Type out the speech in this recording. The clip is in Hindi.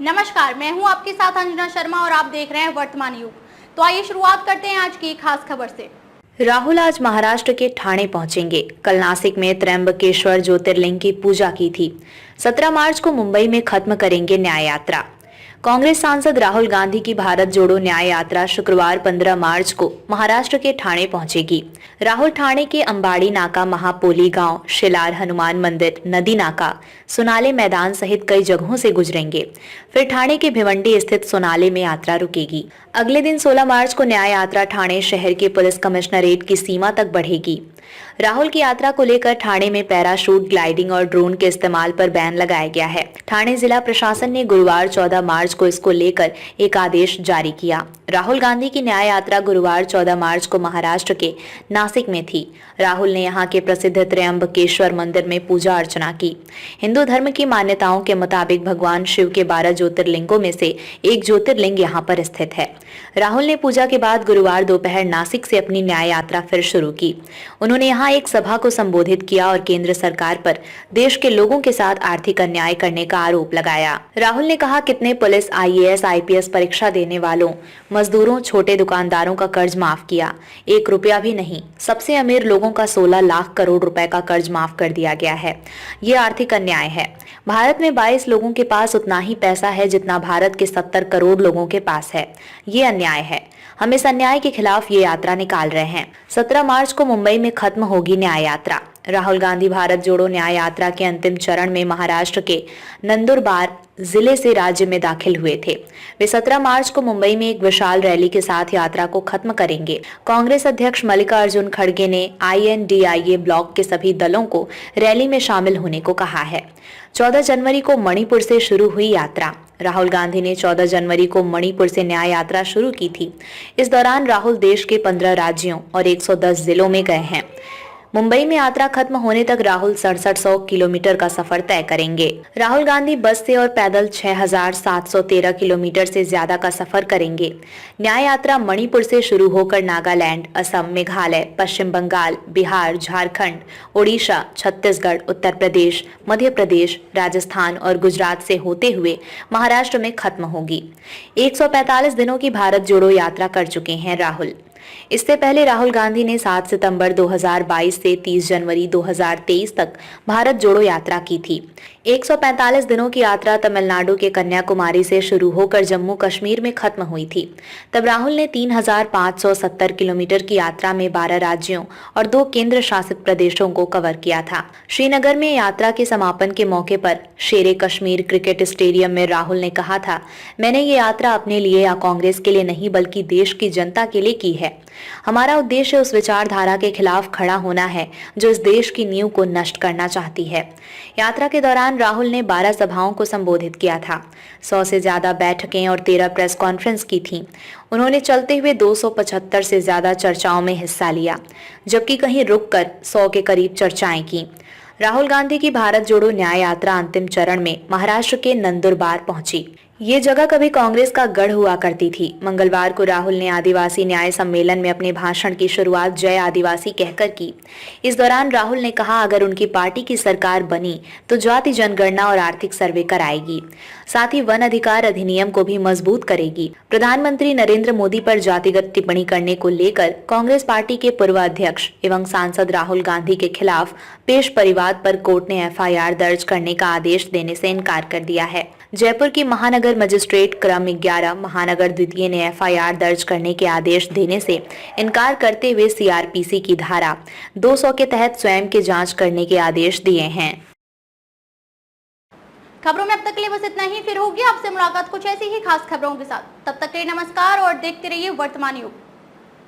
नमस्कार, मैं हूं आपके साथ अंजना शर्मा और आप देख रहे हैं वर्तमान युग। तो आइए शुरुआत करते हैं आज की खास खबर से। राहुल आज महाराष्ट्र के ठाणे पहुंचेंगे। कल नासिक में त्र्यंबकेश्वर ज्योतिर्लिंग की पूजा की थी। 17 मार्च को मुंबई में खत्म करेंगे न्याय यात्रा। कांग्रेस सांसद राहुल गांधी की भारत जोड़ो न्याय यात्रा शुक्रवार 15 मार्च को महाराष्ट्र के ठाणे पहुंचेगी। राहुल ठाणे के अंबाड़ी नाका, महापोली गांव, शिलार हनुमान मंदिर, नदी नाका, सोनाले मैदान सहित कई जगहों से गुजरेंगे। फिर ठाणे के भिवंडी स्थित सोनाले में यात्रा रुकेगी। अगले दिन 16 मार्च को न्याय यात्रा ठाणे शहर के पुलिस कमिश्नरेट की सीमा तक बढ़ेगी। राहुल की यात्रा को लेकर ठाणे में पैराशूट, ग्लाइडिंग और ड्रोन के इस्तेमाल पर बैन लगाया गया है। ठाणे जिला प्रशासन ने गुरुवार 14 मार्च को इसको लेकर एक आदेश जारी किया। राहुल गांधी की न्याय यात्रा गुरुवार 14 मार्च को महाराष्ट्र के नासिक में थी। राहुल ने यहां के प्रसिद्ध त्र्यंबकेश्वर मंदिर में पूजा अर्चना की। हिंदू धर्म की मान्यताओं के मुताबिक भगवान शिव के 12 ज्योतिर्लिंगों में से एक ज्योतिर्लिंग यहां पर स्थित है। राहुल ने पूजा के बाद गुरुवार दोपहर नासिक से अपनी न्याय यात्रा फिर शुरू की। उन्होंने यहां एक सभा को संबोधित किया और केंद्र सरकार पर देश के लोगों के साथ आर्थिक अन्याय करने का आरोप लगाया। राहुल ने कहा, कितने पुलिस, IAS, IPS परीक्षा देने वालों, मजदूरों, छोटे दुकानदारों का कर्ज माफ किया। 1 रुपया भी नहीं। सबसे अमीर लोगों का 16 लाख करोड़ रुपए का कर्ज माफ कर दिया गया है। ये आर्थिक अन्याय है। भारत में 22 लोगों के पास उतना ही पैसा है जितना भारत के 70 करोड़ लोगों के पास है। ये अन्याय है। हम इस अन्याय के खिलाफ ये यात्रा निकाल रहे हैं। 17 मार्च को मुंबई में खत्म होगी न्याय यात्रा। राहुल गांधी भारत जोड़ो न्याय यात्रा के अंतिम चरण में महाराष्ट्र के नंदुरबार जिले से राज्य में दाखिल हुए थे। वे 17 मार्च को मुंबई में एक विशाल रैली के साथ यात्रा को खत्म करेंगे। कांग्रेस अध्यक्ष मल्लिकार्जुन खड़गे ने INDIA ब्लॉक के सभी दलों को रैली में शामिल होने को कहा है। 14 जनवरी को मणिपुर से शुरू हुई यात्रा। राहुल गांधी ने 14 जनवरी को मणिपुर से न्याय यात्रा शुरू की थी। इस दौरान राहुल देश के 15 राज्यों और 110 जिलों में गए हैं। मुंबई में यात्रा खत्म होने तक राहुल 6700 किलोमीटर का सफर तय करेंगे। राहुल गांधी बस से और पैदल 6713 किलोमीटर से ज्यादा का सफर करेंगे। न्याय यात्रा मणिपुर से शुरू होकर नागालैंड, असम, मेघालय, पश्चिम बंगाल, बिहार, झारखंड, ओडिशा, छत्तीसगढ़, उत्तर प्रदेश, मध्य प्रदेश, राजस्थान और गुजरात से होते हुए महाराष्ट्र में खत्म होगी। 145 दिनों की भारत जोड़ो यात्रा कर चुके हैं राहुल। इससे पहले राहुल गांधी ने 7 सितंबर 2022 से 30 जनवरी 2023 तक भारत जोड़ो यात्रा की थी। 145 दिनों की यात्रा तमिलनाडु के कन्याकुमारी से शुरू होकर जम्मू कश्मीर में खत्म हुई थी। तब राहुल ने 3570 किलोमीटर की यात्रा में 12 राज्यों और 2 केंद्र शासित प्रदेशों को कवर किया था। श्रीनगर में यात्रा के समापन के मौके पर शेरे कश्मीर क्रिकेट स्टेडियम में राहुल ने कहा था, मैंने ये यात्रा अपने लिए या कांग्रेस के लिए नहीं बल्कि देश की जनता के लिए की है। हमारा उद्देश्य उस विचारधारा के खिलाफ खड़ा होना है जो इस देश की नींव को नष्ट करना चाहती है। यात्रा के दौरान राहुल ने 12 सभाओं को संबोधित किया था। 100 से ज्यादा बैठकें और 13 प्रेस कॉन्फ्रेंस की थीं। उन्होंने चलते हुए 275 से ज्यादा चर्चाओं में हिस्सा लिया, जबकि कहीं रुककर 100 के करीब चर्चाएं की। राहुल गांधी की भारत जोड़ो न्याय यात्रा अंतिम चरण में महाराष्ट्र के नंदुरबार पहुंची। ये जगह कभी कांग्रेस का गढ़ हुआ करती थी। मंगलवार को राहुल ने आदिवासी न्याय सम्मेलन में अपने भाषण की शुरुआत जय आदिवासी कहकर की। इस दौरान राहुल ने कहा, अगर उनकी पार्टी की सरकार बनी तो जाति जनगणना और आर्थिक सर्वे कराएगी, साथ ही वन अधिकार अधिनियम को भी मजबूत करेगी। प्रधानमंत्री नरेंद्र मोदी पर जातिगत टिप्पणी करने को लेकर कांग्रेस पार्टी के पूर्व अध्यक्ष एवं सांसद राहुल गांधी के खिलाफ पेश परिवाद पर कोर्ट ने FIR दर्ज करने का आदेश देने से इनकार कर दिया है। जयपुर की महानगर मजिस्ट्रेट क्रम 11 महानगर द्वितीय ने FIR दर्ज करने के आदेश देने से इनकार करते हुए CRPC की धारा 200 के तहत स्वयं के जांच करने के आदेश दिए हैं। खबरों में अब तक के लिए बस इतना ही। फिर होगी आपसे मुलाकात कुछ ऐसी ही खास खबरों के साथ। तब तक के लिए नमस्कार और देखते रहिए वर्तमान युग।